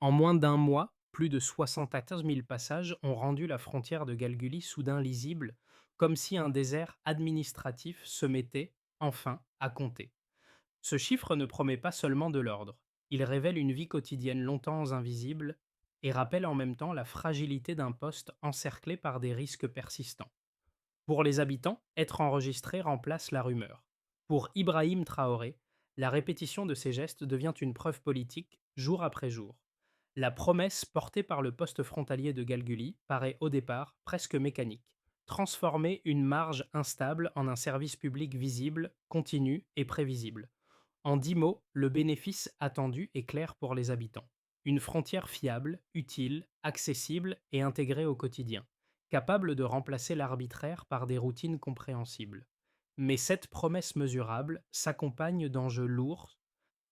En moins d'un mois, plus de 74 000 passages ont rendu la frontière de Galguli soudain lisible, comme si un désert administratif se mettait, enfin, à compter. Ce chiffre ne promet pas seulement de l'ordre, il révèle une vie quotidienne longtemps invisible et rappelle en même temps la fragilité d'un poste encerclé par des risques persistants. Pour les habitants, être enregistré remplace la rumeur. Pour Ibrahim Traoré, la répétition de ces gestes devient une preuve politique jour après jour. La promesse portée par le poste frontalier de Galguli paraît au départ presque mécanique. Transformer une marge instable en un service public visible, continu et prévisible. En 10 mots, le bénéfice attendu est clair pour les habitants. Une frontière fiable, utile, accessible et intégrée au quotidien, capable de remplacer l'arbitraire par des routines compréhensibles. Mais cette promesse mesurable s'accompagne d'enjeux lourds,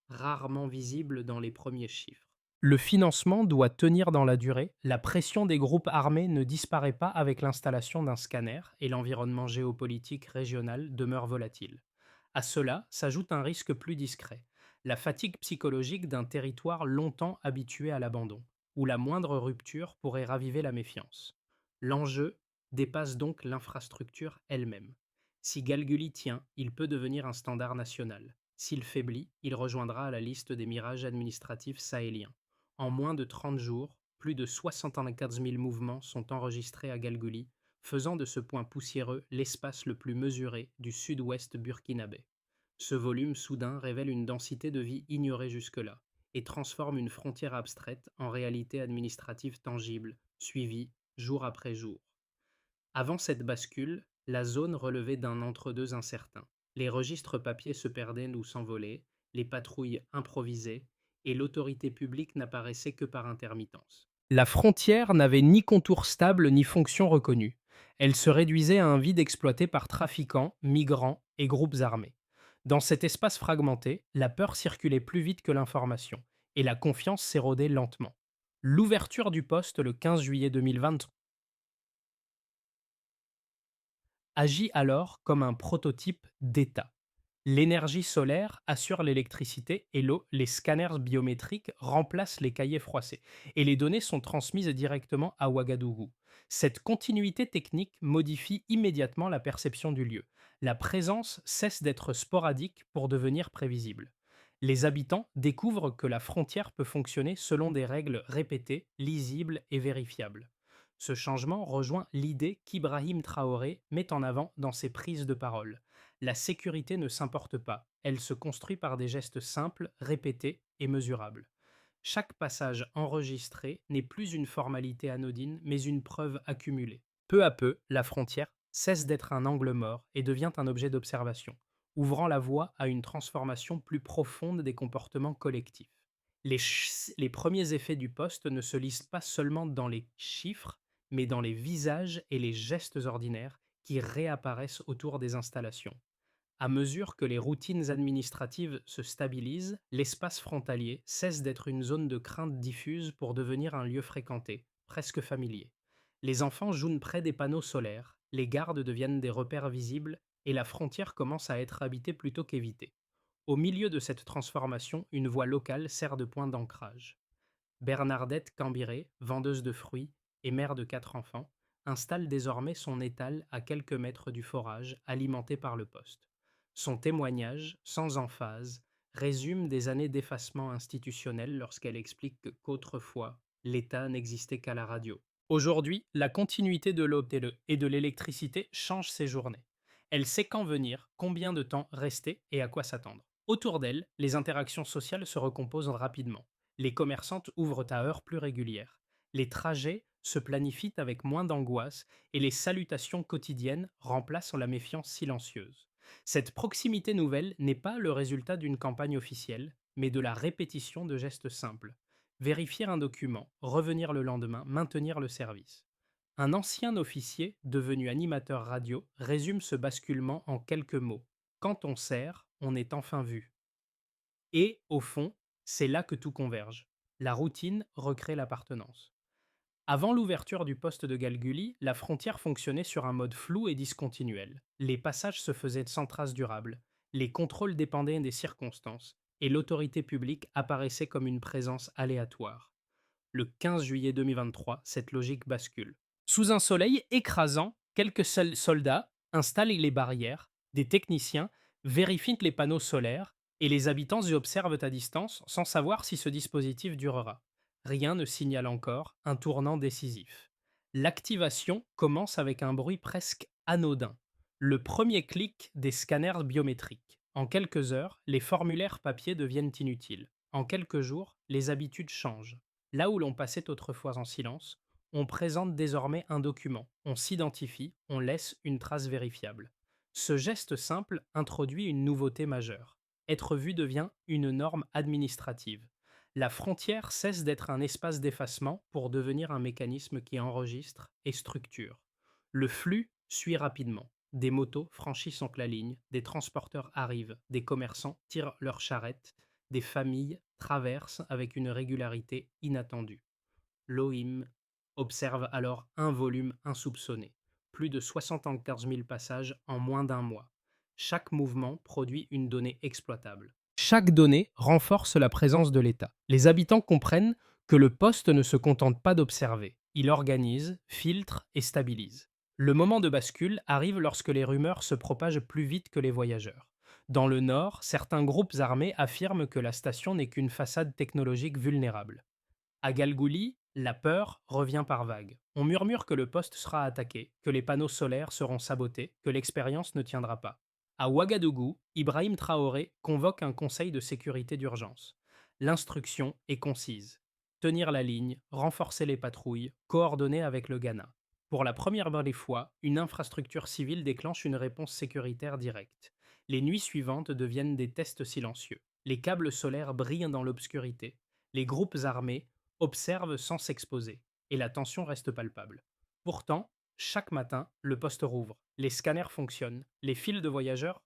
rarement visibles dans les premiers chiffres. Le financement doit tenir dans la durée, la pression des groupes armés ne disparaît pas avec l'installation d'un scanner et l'environnement géopolitique régional demeure volatile. À cela s'ajoute un risque plus discret, la fatigue psychologique d'un territoire longtemps habitué à l'abandon, où la moindre rupture pourrait raviver la méfiance. L'enjeu dépasse donc l'infrastructure elle-même. Si Galguli tient, il peut devenir un standard national. S'il faiblit, il rejoindra la liste des mirages administratifs sahéliens. En moins de 30 jours, plus de 74 000 mouvements sont enregistrés à Galguli, faisant de ce point poussiéreux l'espace le plus mesuré du sud-ouest burkinabé. Ce volume soudain révèle une densité de vie ignorée jusque-là et transforme une frontière abstraite en réalité administrative tangible, suivie jour après jour. Avant cette bascule, la zone relevait d'un entre-deux incertain. Les registres papier se perdaient ou s'envolaient, les patrouilles improvisaient, et l'autorité publique n'apparaissait que par intermittence. La frontière n'avait ni contour stable ni fonction reconnue. Elle se réduisait à un vide exploité par trafiquants, migrants et groupes armés. Dans cet espace fragmenté, la peur circulait plus vite que l'information, et la confiance s'érodait lentement. L'ouverture du poste le 15 juillet 2023 agit alors comme un prototype d'État. L'énergie solaire assure l'électricité et l'eau, les scanners biométriques remplacent les cahiers froissés et les données sont transmises directement à Ouagadougou. Cette continuité technique modifie immédiatement la perception du lieu. La présence cesse d'être sporadique pour devenir prévisible. Les habitants découvrent que la frontière peut fonctionner selon des règles répétées, lisibles et vérifiables. Ce changement rejoint l'idée qu'Ibrahim Traoré met en avant dans ses prises de parole. La sécurité ne s'importe pas, elle se construit par des gestes simples, répétés et mesurables. Chaque passage enregistré n'est plus une formalité anodine, mais une preuve accumulée. Peu à peu, la frontière cesse d'être un angle mort et devient un objet d'observation, ouvrant la voie à une transformation plus profonde des comportements collectifs. Les premiers effets du poste ne se lisent pas seulement dans les chiffres, mais dans les visages et les gestes ordinaires qui réapparaissent autour des installations. À mesure que les routines administratives se stabilisent, l'espace frontalier cesse d'être une zone de crainte diffuse pour devenir un lieu fréquenté, presque familier. Les enfants jouent près des panneaux solaires, les gardes deviennent des repères visibles et la frontière commence à être habitée plutôt qu'évitée. Au milieu de cette transformation, une voie locale sert de point d'ancrage. Bernardette Cambiré, vendeuse de fruits et mère de 4 enfants, installe désormais son étal à quelques mètres du forage alimenté par le poste. Son témoignage, sans emphase, résume des années d'effacement institutionnel lorsqu'elle explique qu'autrefois, l'État n'existait qu'à la radio. Aujourd'hui, la continuité de l'eau et de l'électricité change ses journées. Elle sait quand venir, combien de temps rester et à quoi s'attendre. Autour d'elle, les interactions sociales se recomposent rapidement. Les commerçantes ouvrent à heures plus régulières. Les trajets se planifient avec moins d'angoisse et les salutations quotidiennes remplacent la méfiance silencieuse. Cette proximité nouvelle n'est pas le résultat d'une campagne officielle, mais de la répétition de gestes simples. Vérifier un document, revenir le lendemain, maintenir le service. Un ancien officier, devenu animateur radio, résume ce basculement en quelques mots. Quand on sert, on est enfin vu. Et, au fond, c'est là que tout converge. La routine recrée l'appartenance. Avant l'ouverture du poste de Galguli, la frontière fonctionnait sur un mode flou et discontinuel. Les passages se faisaient sans trace durable, les contrôles dépendaient des circonstances, et l'autorité publique apparaissait comme une présence aléatoire. Le 15 juillet 2023, cette logique bascule. Sous un soleil écrasant, quelques soldats installent les barrières, des techniciens vérifient les panneaux solaires et les habitants y observent à distance sans savoir si ce dispositif durera. Rien ne signale encore un tournant décisif. L'activation commence avec un bruit presque anodin. Le premier clic des scanners biométriques. En quelques heures, les formulaires papier deviennent inutiles. En quelques jours, les habitudes changent. Là où l'on passait autrefois en silence, on présente désormais un document, on s'identifie, on laisse une trace vérifiable. Ce geste simple introduit une nouveauté majeure. Être vu devient une norme administrative. La frontière cesse d'être un espace d'effacement pour devenir un mécanisme qui enregistre et structure. Le flux suit rapidement. Des motos franchissent donc la ligne, des transporteurs arrivent, des commerçants tirent leurs charrettes, des familles traversent avec une régularité inattendue. L'OIM observe alors un volume insoupçonné, plus de 74 000 passages en moins d'un mois. Chaque mouvement produit une donnée exploitable. Chaque donnée renforce la présence de l'État. Les habitants comprennent que le poste ne se contente pas d'observer, il organise, filtre et stabilise. Le moment de bascule arrive lorsque les rumeurs se propagent plus vite que les voyageurs. Dans le Nord, certains groupes armés affirment que la station n'est qu'une façade technologique vulnérable. À Galgouli, la peur revient par vagues. On murmure que le poste sera attaqué, que les panneaux solaires seront sabotés, que l'expérience ne tiendra pas. À Ouagadougou, Ibrahim Traoré convoque un conseil de sécurité d'urgence. L'instruction est concise. Tenir la ligne, renforcer les patrouilles, coordonner avec le Ghana. Pour la première des fois, une infrastructure civile déclenche une réponse sécuritaire directe. Les nuits suivantes deviennent des tests silencieux. Les câbles solaires brillent dans l'obscurité. Les groupes armés observe sans s'exposer, et la tension reste palpable. Pourtant, chaque matin, le poste rouvre, les scanners fonctionnent, les fils de voyageurs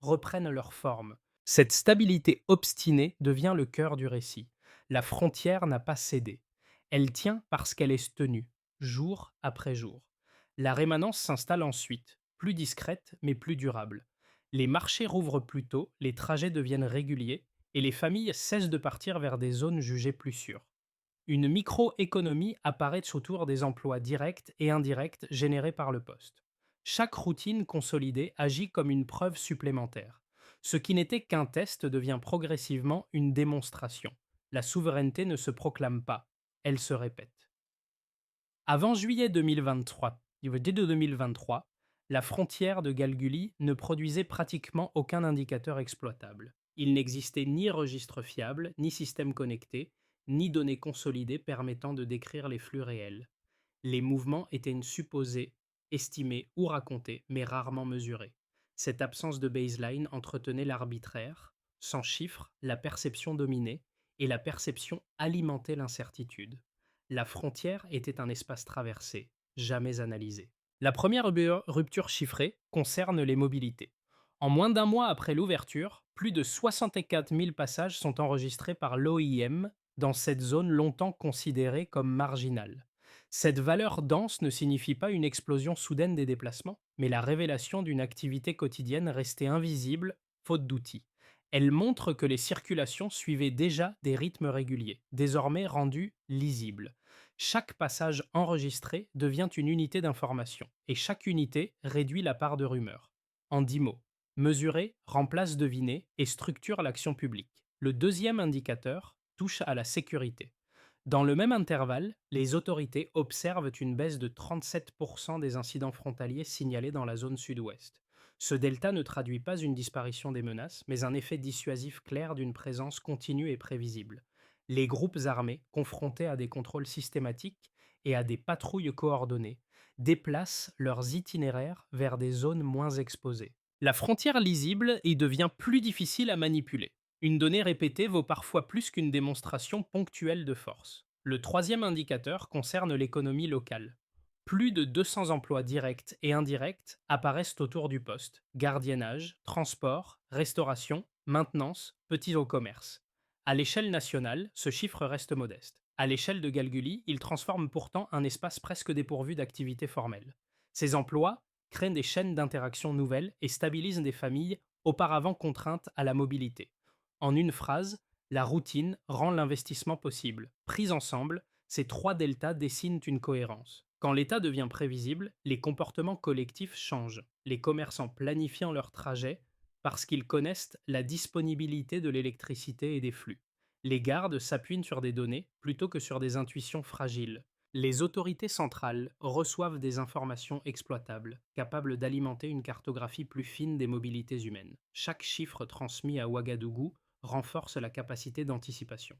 reprennent leur forme. Cette stabilité obstinée devient le cœur du récit. La frontière n'a pas cédé. Elle tient parce qu'elle est tenue, jour après jour. La rémanence s'installe ensuite, plus discrète mais plus durable. Les marchés rouvrent plus tôt, les trajets deviennent réguliers, et les familles cessent de partir vers des zones jugées plus sûres. Une microéconomie apparaît autour des emplois directs et indirects générés par le poste. Chaque routine consolidée agit comme une preuve supplémentaire. Ce qui n'était qu'un test devient progressivement une démonstration. La souveraineté ne se proclame pas, elle se répète. Avant juillet 2023, dès 2023, la frontière de Galguli ne produisait pratiquement aucun indicateur exploitable. Il n'existait ni registre fiable, ni système connecté, ni données consolidées permettant de décrire les flux réels. Les mouvements étaient une supposée, estimés ou racontés, mais rarement mesurés. Cette absence de baseline entretenait l'arbitraire. Sans chiffres, la perception dominait, et la perception alimentait l'incertitude. La frontière était un espace traversé, jamais analysé. La première rupture chiffrée concerne les mobilités. En moins d'un mois après l'ouverture, plus de 64 000 passages sont enregistrés par l'OIM dans cette zone longtemps considérée comme marginale. Cette valeur dense ne signifie pas une explosion soudaine des déplacements, mais la révélation d'une activité quotidienne restée invisible, faute d'outils. Elle montre que les circulations suivaient déjà des rythmes réguliers, désormais rendus lisibles. Chaque passage enregistré devient une unité d'information, et chaque unité réduit la part de rumeur. En 10 mots, mesurer remplace deviner et structure l'action publique. Le deuxième indicateur touche à la sécurité. Dans le même intervalle, les autorités observent une baisse de 37% des incidents frontaliers signalés dans la zone sud-ouest. Ce delta ne traduit pas une disparition des menaces, mais un effet dissuasif clair d'une présence continue et prévisible. Les groupes armés, confrontés à des contrôles systématiques et à des patrouilles coordonnées, déplacent leurs itinéraires vers des zones moins exposées. La frontière lisible y devient plus difficile à manipuler. Une donnée répétée vaut parfois plus qu'une démonstration ponctuelle de force. Le troisième indicateur concerne l'économie locale. Plus de 200 emplois directs et indirects apparaissent autour du poste. Gardiennage, transport, restauration, maintenance, petits au commerce. À l'échelle nationale, ce chiffre reste modeste. À l'échelle de Galguli, il transforme pourtant un espace presque dépourvu d'activités formelles. Ces emplois créent des chaînes d'interaction nouvelles et stabilisent des familles auparavant contraintes à la mobilité. En une phrase, La routine rend l'investissement possible. Pris ensemble, ces trois deltas dessinent une cohérence. Quand l'état devient prévisible, les comportements collectifs changent. Les commerçants planifiant leurs trajets parce qu'ils connaissent la disponibilité de l'électricité et des flux. Les gardes s'appuient sur des données plutôt que sur des intuitions fragiles. Les autorités centrales reçoivent des informations exploitables, capables d'alimenter une cartographie plus fine des mobilités humaines. Chaque chiffre transmis à Ouagadougou renforce la capacité d'anticipation.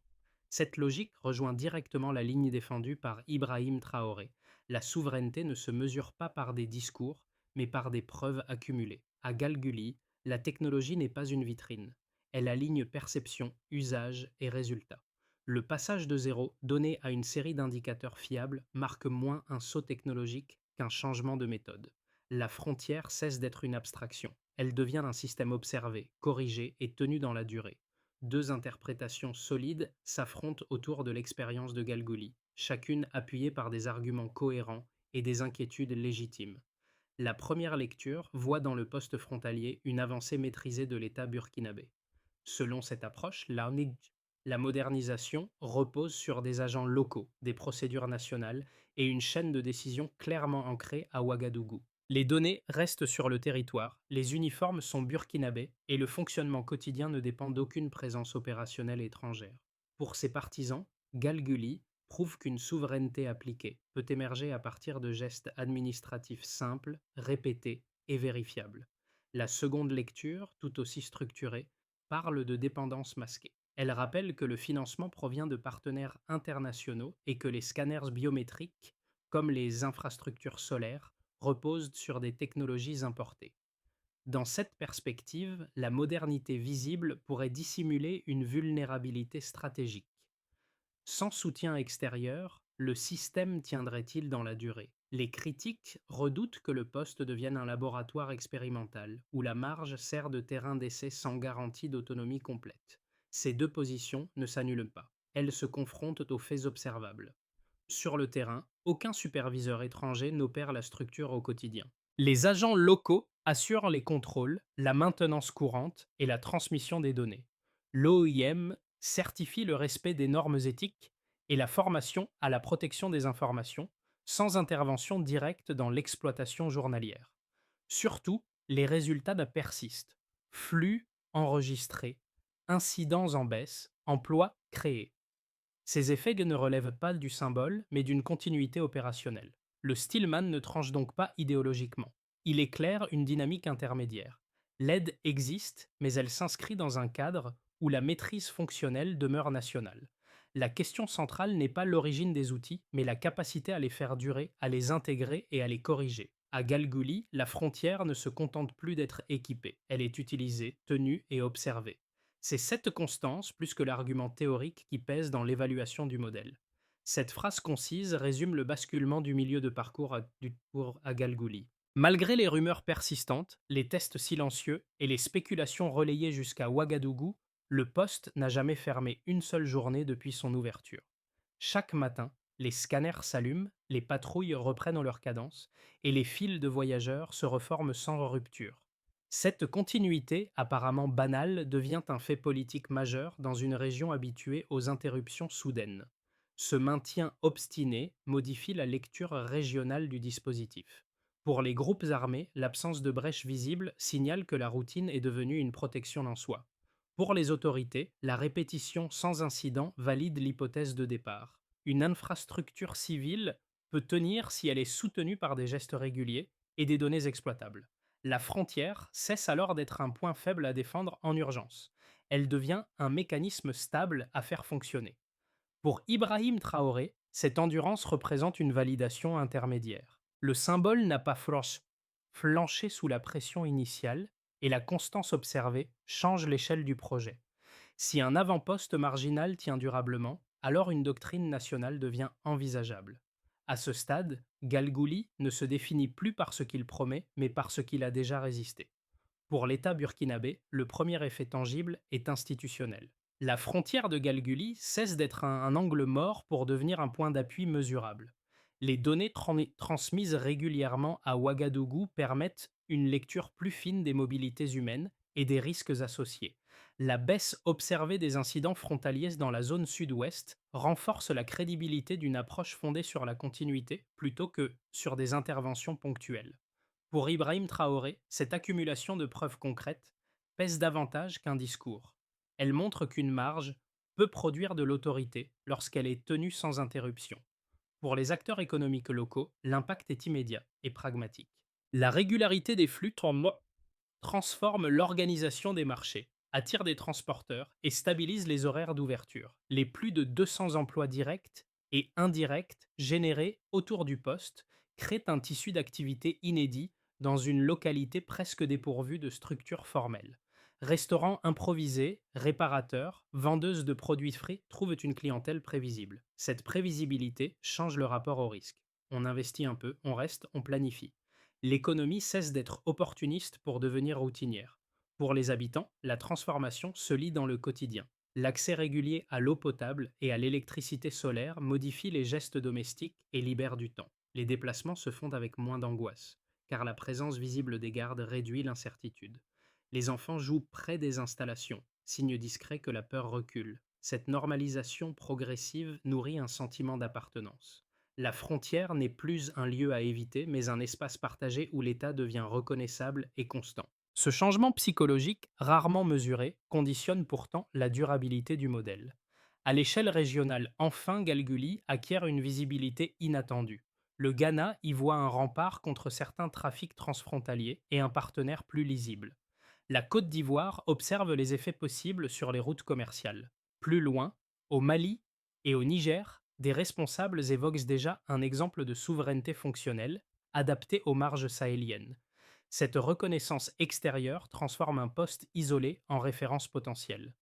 Cette logique rejoint directement la ligne défendue par Ibrahim Traoré. La souveraineté ne se mesure pas par des discours, mais par des preuves accumulées. À Galguli, la technologie n'est pas une vitrine. Elle aligne perception, usage et résultat. Le passage de zéro donné à une série d'indicateurs fiables marque moins un saut technologique qu'un changement de méthode. La frontière cesse d'être une abstraction. Elle devient un système observé, corrigé et tenu dans la durée. Deux interprétations solides s'affrontent autour de l'expérience de Galguli, chacune appuyée par des arguments cohérents et des inquiétudes légitimes. La première lecture voit dans le poste frontalier une avancée maîtrisée de l'État burkinabé. Selon cette approche, la modernisation repose sur des agents locaux, des procédures nationales et une chaîne de décision clairement ancrée à Ouagadougou. Les données restent sur le territoire, les uniformes sont burkinabés et le fonctionnement quotidien ne dépend d'aucune présence opérationnelle étrangère. Pour ses partisans, Galguli prouve qu'une souveraineté appliquée peut émerger à partir de gestes administratifs simples, répétés et vérifiables. La seconde lecture, tout aussi structurée, parle de dépendance masquée. Elle rappelle que le financement provient de partenaires internationaux et que les scanners biométriques, comme les infrastructures solaires, reposent sur des technologies importées. Dans cette perspective, la modernité visible pourrait dissimuler une vulnérabilité stratégique. Sans soutien extérieur, le système tiendrait-il dans la durée? Les critiques redoutent que le poste devienne un laboratoire expérimental, où la marge sert de terrain d'essai sans garantie d'autonomie complète. Ces deux positions ne s'annulent pas. Elles se confrontent aux faits observables. Sur le terrain, aucun superviseur étranger n'opère la structure au quotidien. Les agents locaux assurent les contrôles, la maintenance courante et la transmission des données. L'OIM certifie le respect des normes éthiques et la formation à la protection des informations, sans intervention directe dans l'exploitation journalière. Surtout, les résultats persistent. Flux enregistrés, incidents en baisse, emplois créés. Ces effets ne relèvent pas du symbole, mais d'une continuité opérationnelle. Le Stillman ne tranche donc pas idéologiquement. Il éclaire une dynamique intermédiaire. L'aide existe, mais elle s'inscrit dans un cadre où la maîtrise fonctionnelle demeure nationale. La question centrale n'est pas l'origine des outils, mais la capacité à les faire durer, à les intégrer et à les corriger. À Galguli, la frontière ne se contente plus d'être équipée, elle est utilisée, tenue et observée. C'est cette constance, plus que l'argument théorique, qui pèse dans l'évaluation du modèle. Cette phrase concise résume le basculement du milieu de parcours à Galguli. Malgré les rumeurs persistantes, les tests silencieux et les spéculations relayées jusqu'à Ouagadougou, le poste n'a jamais fermé une seule journée depuis son ouverture. Chaque matin, les scanners s'allument, les patrouilles reprennent leur cadence et les files de voyageurs se reforment sans rupture. Cette continuité, apparemment banale, devient un fait politique majeur dans une région habituée aux interruptions soudaines. Ce maintien obstiné modifie la lecture régionale du dispositif. Pour les groupes armés, l'absence de brèche visible signale que la routine est devenue une protection en soi. Pour les autorités, la répétition sans incident valide l'hypothèse de départ. Une infrastructure civile peut tenir si elle est soutenue par des gestes réguliers et des données exploitables. La frontière cesse alors d'être un point faible à défendre en urgence. Elle devient un mécanisme stable à faire fonctionner. Pour Ibrahim Traoré, cette endurance représente une validation intermédiaire. Le symbole n'a pas flanché sous la pression initiale et la constance observée change l'échelle du projet. Si un avant-poste marginal tient durablement, alors une doctrine nationale devient envisageable. À ce stade, Galgouli ne se définit plus par ce qu'il promet, mais par ce qu'il a déjà résisté. Pour l'État burkinabé, le premier effet tangible est institutionnel. La frontière de Galguli cesse d'être un angle mort pour devenir un point d'appui mesurable. Les données transmises régulièrement à Ouagadougou permettent une lecture plus fine des mobilités humaines et des risques associés. La baisse observée des incidents frontaliers dans la zone sud-ouest renforce la crédibilité d'une approche fondée sur la continuité plutôt que sur des interventions ponctuelles. Pour Ibrahim Traoré, cette accumulation de preuves concrètes pèse davantage qu'un discours. Elle montre qu'une marge peut produire de l'autorité lorsqu'elle est tenue sans interruption. Pour les acteurs économiques locaux, l'impact est immédiat et pragmatique. La régularité des flux transforme l'organisation des marchés, attire des transporteurs et stabilise les horaires d'ouverture. Les plus de 200 emplois directs et indirects générés autour du poste créent un tissu d'activité inédit dans une localité presque dépourvue de structures formelles. Restaurants improvisés, réparateurs, vendeuses de produits frais trouvent une clientèle prévisible. Cette prévisibilité change le rapport au risque. On investit un peu, on reste, on planifie. L'économie cesse d'être opportuniste pour devenir routinière. Pour les habitants, la transformation se lit dans le quotidien. L'accès régulier à l'eau potable et à l'électricité solaire modifie les gestes domestiques et libère du temps. Les déplacements se font avec moins d'angoisse, car la présence visible des gardes réduit l'incertitude. Les enfants jouent près des installations, signe discret que la peur recule. Cette normalisation progressive nourrit un sentiment d'appartenance. La frontière n'est plus un lieu à éviter, mais un espace partagé où l'État devient reconnaissable et constant. Ce changement psychologique, rarement mesuré, conditionne pourtant la durabilité du modèle. À l'échelle régionale, enfin Galguli acquiert une visibilité inattendue. Le Ghana y voit un rempart contre certains trafics transfrontaliers et un partenaire plus lisible. La Côte d'Ivoire observe les effets possibles sur les routes commerciales. Plus loin, au Mali et au Niger, des responsables évoquent déjà un exemple de souveraineté fonctionnelle, adapté aux marges sahéliennes. Cette reconnaissance extérieure transforme un poste isolé en référence potentielle.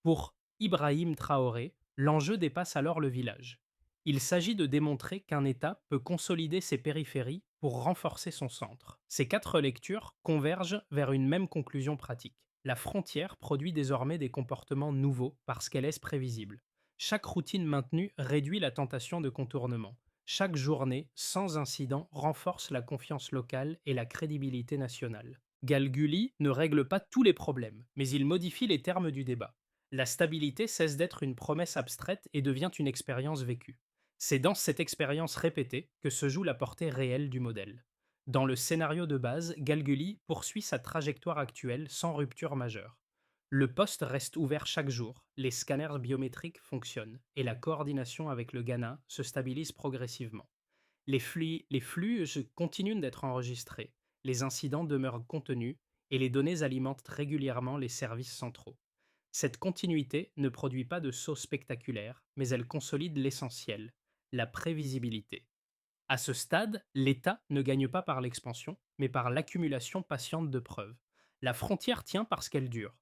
Pour Ibrahim Traoré, l'enjeu dépasse alors le village. Il s'agit de démontrer qu'un État peut consolider ses périphéries pour renforcer son centre. Ces quatre lectures convergent vers une même conclusion pratique. La frontière produit désormais des comportements nouveaux parce qu'elle est prévisible. Chaque routine maintenue réduit la tentation de contournement. Chaque journée, sans incident, renforce la confiance locale et la crédibilité nationale. Galguli ne règle pas tous les problèmes, mais il modifie les termes du débat. La stabilité cesse d'être une promesse abstraite et devient une expérience vécue. C'est dans cette expérience répétée que se joue la portée réelle du modèle. Dans le scénario de base, Galguli poursuit sa trajectoire actuelle sans rupture majeure. Le poste reste ouvert chaque jour, les scanners biométriques fonctionnent et la coordination avec le Ghana se stabilise progressivement. Les flux continuent d'être enregistrés, les incidents demeurent contenus et les données alimentent régulièrement les services centraux. Cette continuité ne produit pas de sauts spectaculaires, mais elle consolide l'essentiel, la prévisibilité. À ce stade, l'État ne gagne pas par l'expansion, mais par l'accumulation patiente de preuves. La frontière tient parce qu'elle dure.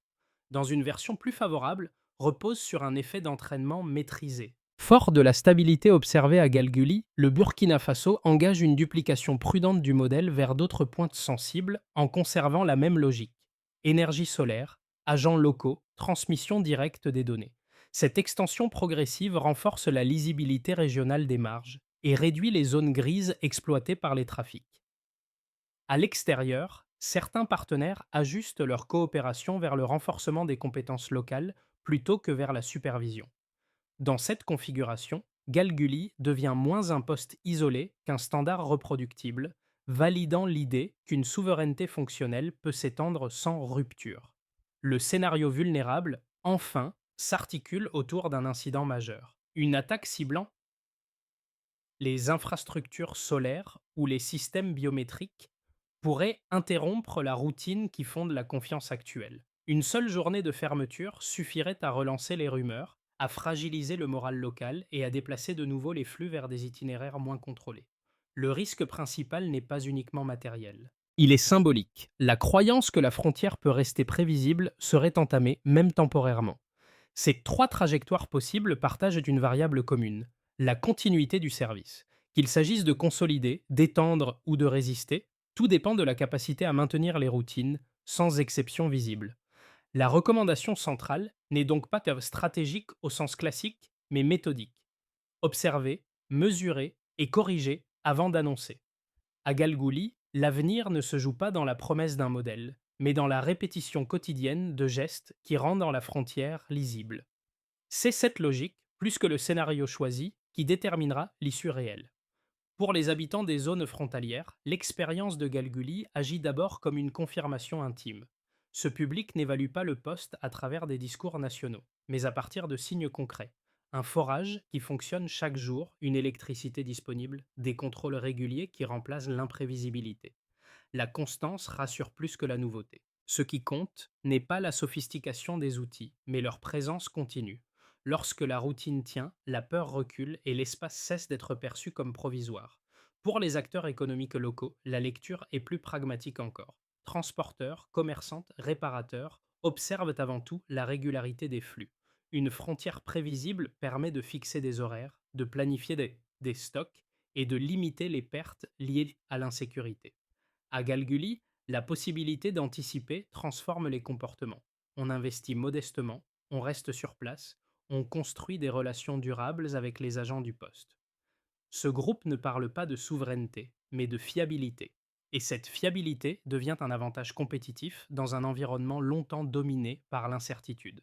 Dans une version plus favorable, repose sur un effet d'entraînement maîtrisé. Fort de la stabilité observée à Galguli, le Burkina Faso engage une duplication prudente du modèle vers d'autres pointes sensibles en conservant la même logique. Énergie solaire, agents locaux, transmission directe des données. Cette extension progressive renforce la lisibilité régionale des marges et réduit les zones grises exploitées par les trafics. À l'extérieur, certains partenaires ajustent leur coopération vers le renforcement des compétences locales plutôt que vers la supervision. Dans cette configuration, Galguli devient moins un poste isolé qu'un standard reproductible, validant l'idée qu'une souveraineté fonctionnelle peut s'étendre sans rupture. Le scénario vulnérable, enfin, s'articule autour d'un incident majeur. Une attaque ciblant les infrastructures solaires ou les systèmes biométriques pourrait interrompre la routine qui fonde la confiance actuelle. Une seule journée de fermeture suffirait à relancer les rumeurs, à fragiliser le moral local et à déplacer de nouveau les flux vers des itinéraires moins contrôlés. Le risque principal n'est pas uniquement matériel. Il est symbolique. La croyance que la frontière peut rester prévisible serait entamée, même temporairement. Ces trois trajectoires possibles partagent une variable commune, la continuité du service. Qu'il s'agisse de consolider, d'étendre ou de résister, tout dépend de la capacité à maintenir les routines, sans exception visible. La recommandation centrale n'est donc pas stratégique au sens classique, mais méthodique. Observer, mesurer et corriger avant d'annoncer. À Galgouli, l'avenir ne se joue pas dans la promesse d'un modèle, mais dans la répétition quotidienne de gestes qui rendent la frontière lisible. C'est cette logique, plus que le scénario choisi, qui déterminera l'issue réelle. Pour les habitants des zones frontalières, l'expérience de Galguli agit d'abord comme une confirmation intime. Ce public n'évalue pas le poste à travers des discours nationaux, mais à partir de signes concrets. Un forage qui fonctionne chaque jour, une électricité disponible, des contrôles réguliers qui remplacent l'imprévisibilité. La constance rassure plus que la nouveauté. Ce qui compte n'est pas la sophistication des outils, mais leur présence continue. Lorsque la routine tient, la peur recule et l'espace cesse d'être perçu comme provisoire. Pour les acteurs économiques locaux, la lecture est plus pragmatique encore. Transporteurs, commerçantes, réparateurs observent avant tout la régularité des flux. Une frontière prévisible permet de fixer des horaires, de planifier des stocks et de limiter les pertes liées à l'insécurité. À Galguli, la possibilité d'anticiper transforme les comportements. On investit modestement, on reste sur place, on construit des relations durables avec les agents du poste. Ce groupe ne parle pas de souveraineté, mais de fiabilité. Et cette fiabilité devient un avantage compétitif dans un environnement longtemps dominé par l'incertitude.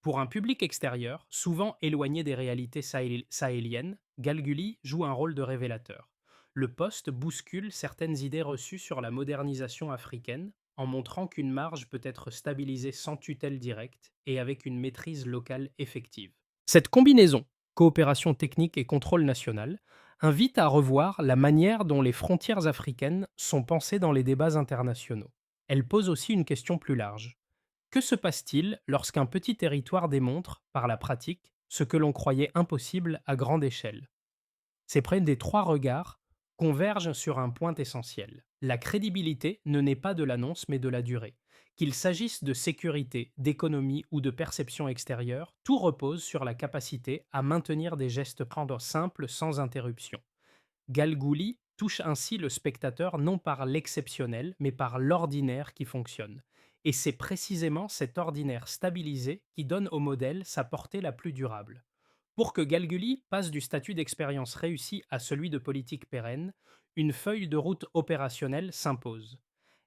Pour un public extérieur, souvent éloigné des réalités sahéliennes, Galguli joue un rôle de révélateur. Le poste bouscule certaines idées reçues sur la modernisation africaine en montrant qu'une marge peut être stabilisée sans tutelle directe et avec une maîtrise locale effective. Cette combinaison, coopération technique et contrôle national, invite à revoir la manière dont les frontières africaines sont pensées dans les débats internationaux. Elle pose aussi une question plus large. Que se passe-t-il lorsqu'un petit territoire démontre, par la pratique, ce que l'on croyait impossible à grande échelle? Ces près des trois regards convergent sur un point essentiel. La crédibilité ne naît pas de l'annonce mais de la durée. Qu'il s'agisse de sécurité, d'économie ou de perception extérieure, tout repose sur la capacité à maintenir des gestes prendre simples sans interruption. Galgouli touche ainsi le spectateur non par l'exceptionnel, mais par l'ordinaire qui fonctionne. Et c'est précisément cet ordinaire stabilisé qui donne au modèle sa portée la plus durable. Pour que Galguli passe du statut d'expérience réussie à celui de politique pérenne, une feuille de route opérationnelle s'impose.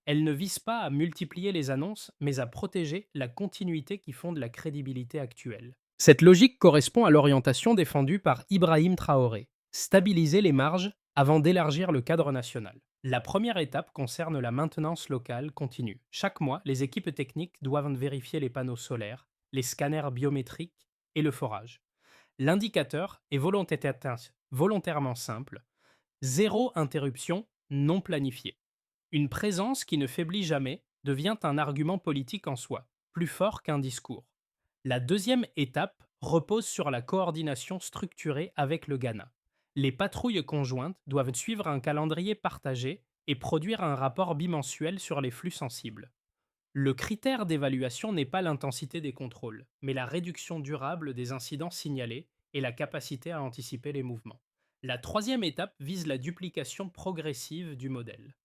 Elle ne vise pas à multiplier les annonces, mais à protéger la continuité qui fonde la crédibilité actuelle. Cette logique correspond à l'orientation défendue par Ibrahim Traoré, stabiliser les marges avant d'élargir le cadre national. La première étape concerne la maintenance locale continue. Chaque mois, les équipes techniques doivent vérifier les panneaux solaires, les scanners biométriques et le forage. L'indicateur est volontairement simple, zéro interruption non planifiée. Une présence qui ne faiblit jamais devient un argument politique en soi, plus fort qu'un discours. La deuxième étape repose sur la coordination structurée avec le Ghana. Les patrouilles conjointes doivent suivre un calendrier partagé et produire un rapport bimensuel sur les flux sensibles. Le critère d'évaluation n'est pas l'intensité des contrôles, mais la réduction durable des incidents signalés et la capacité à anticiper les mouvements. La troisième étape vise la duplication progressive du modèle.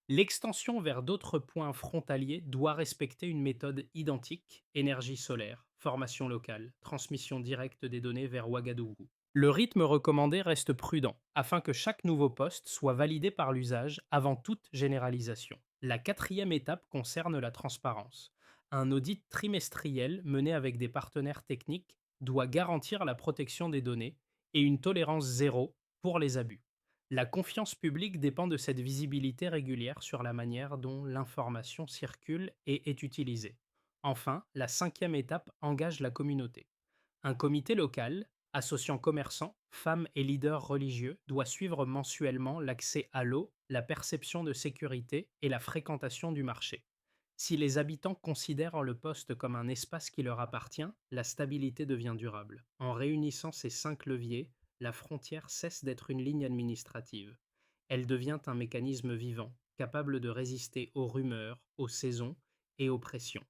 L'extension vers d'autres points frontaliers doit respecter une méthode identique, énergie solaire, formation locale, transmission directe des données vers Ouagadougou. Le rythme recommandé reste prudent, afin que chaque nouveau poste soit validé par l'usage avant toute généralisation. La quatrième étape concerne la transparence. Un audit trimestriel mené avec des partenaires techniques doit garantir la protection des données et une tolérance zéro pour les abus. La confiance publique dépend de cette visibilité régulière sur la manière dont l'information circule et est utilisée. Enfin, la cinquième étape engage la communauté. Un comité local, associant commerçants, femmes et leaders religieux, doit suivre mensuellement l'accès à l'eau, la perception de sécurité et la fréquentation du marché. Si les habitants considèrent le poste comme un espace qui leur appartient, la stabilité devient durable. En réunissant ces cinq leviers, la frontière cesse d'être une ligne administrative. Elle devient un mécanisme vivant, capable de résister aux rumeurs, aux saisons et aux pressions.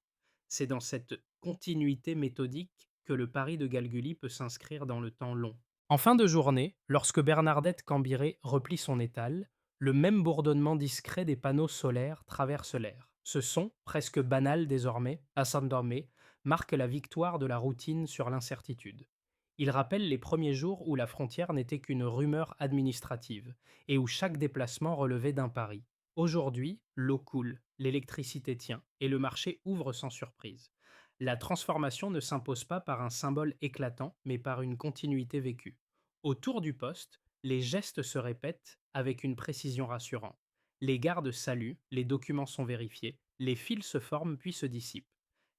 C'est dans cette continuité méthodique que le pari de Galguli peut s'inscrire dans le temps long. En fin de journée, lorsque Bernardette Cambiré replie son étal, le même bourdonnement discret des panneaux solaires traverse l'air. Ce son, presque banal désormais, à s'endormer, marque la victoire de la routine sur l'incertitude. Il rappelle les premiers jours où la frontière n'était qu'une rumeur administrative et où chaque déplacement relevait d'un pari. Aujourd'hui, l'eau coule, l'électricité tient et le marché ouvre sans surprise. La transformation ne s'impose pas par un symbole éclatant, mais par une continuité vécue. Autour du poste, les gestes se répètent avec une précision rassurante. Les gardes saluent, les documents sont vérifiés, les fils se forment puis se dissipent.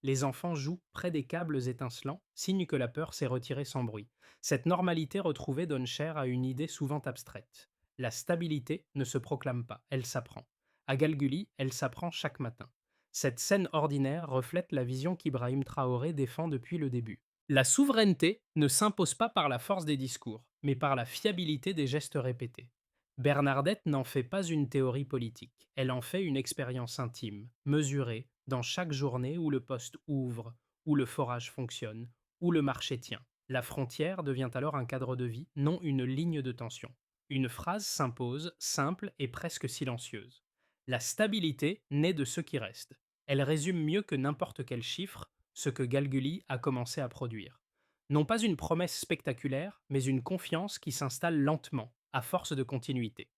Les enfants jouent près des câbles étincelants, signe que la peur s'est retirée sans bruit. Cette normalité retrouvée donne chair à une idée souvent abstraite. La stabilité ne se proclame pas, elle s'apprend. À Galguli, elle s'apprend chaque matin. Cette scène ordinaire reflète la vision qu'Ibrahim Traoré défend depuis le début. La souveraineté ne s'impose pas par la force des discours, mais par la fiabilité des gestes répétés. Bernadette n'en fait pas une théorie politique, elle en fait une expérience intime, mesurée, dans chaque journée où le poste ouvre, où le forage fonctionne, où le marché tient. La frontière devient alors un cadre de vie, non une ligne de tension. Une phrase s'impose, simple et presque silencieuse. La stabilité naît de ce qui reste. Elle résume mieux que n'importe quel chiffre ce que Galguli a commencé à produire. Non pas une promesse spectaculaire, mais une confiance qui s'installe lentement, à force de continuité.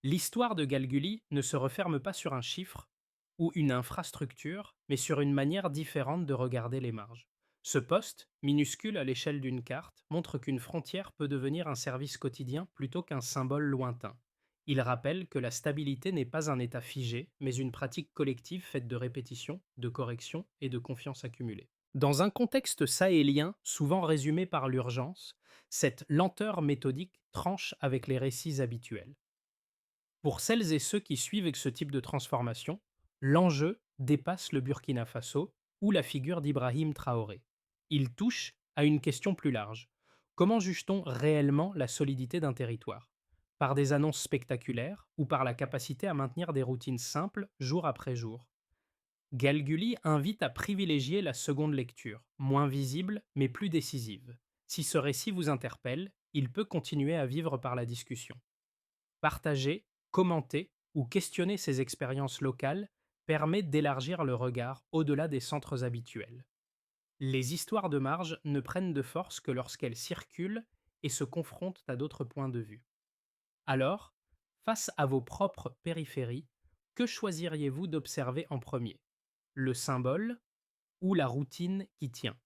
L'histoire de Galguli ne se referme pas sur un chiffre ou une infrastructure, mais sur une manière différente de regarder les marges. Ce poste, minuscule à l'échelle d'une carte, montre qu'une frontière peut devenir un service quotidien plutôt qu'un symbole lointain. Il rappelle que la stabilité n'est pas un état figé, mais une pratique collective faite de répétition, de correction et de confiance accumulée. Dans un contexte sahélien, souvent résumé par l'urgence, cette lenteur méthodique tranche avec les récits habituels. Pour celles et ceux qui suivent ce type de transformation, l'enjeu dépasse le Burkina Faso ou la figure d'Ibrahim Traoré. Il touche à une question plus large. Comment juge-t-on réellement la solidité d'un territoire? Par des annonces spectaculaires ou par la capacité à maintenir des routines simples jour après jour? Galguli invite à privilégier la seconde lecture, moins visible mais plus décisive. Si ce récit vous interpelle, il peut continuer à vivre par la discussion. Partager, commenter ou questionner ces expériences locales permet d'élargir le regard au-delà des centres habituels. Les histoires de marge ne prennent de force que lorsqu'elles circulent et se confrontent à d'autres points de vue. Alors, face à vos propres périphéries, que choisiriez-vous d'observer en premier? Le symbole ou la routine qui tient?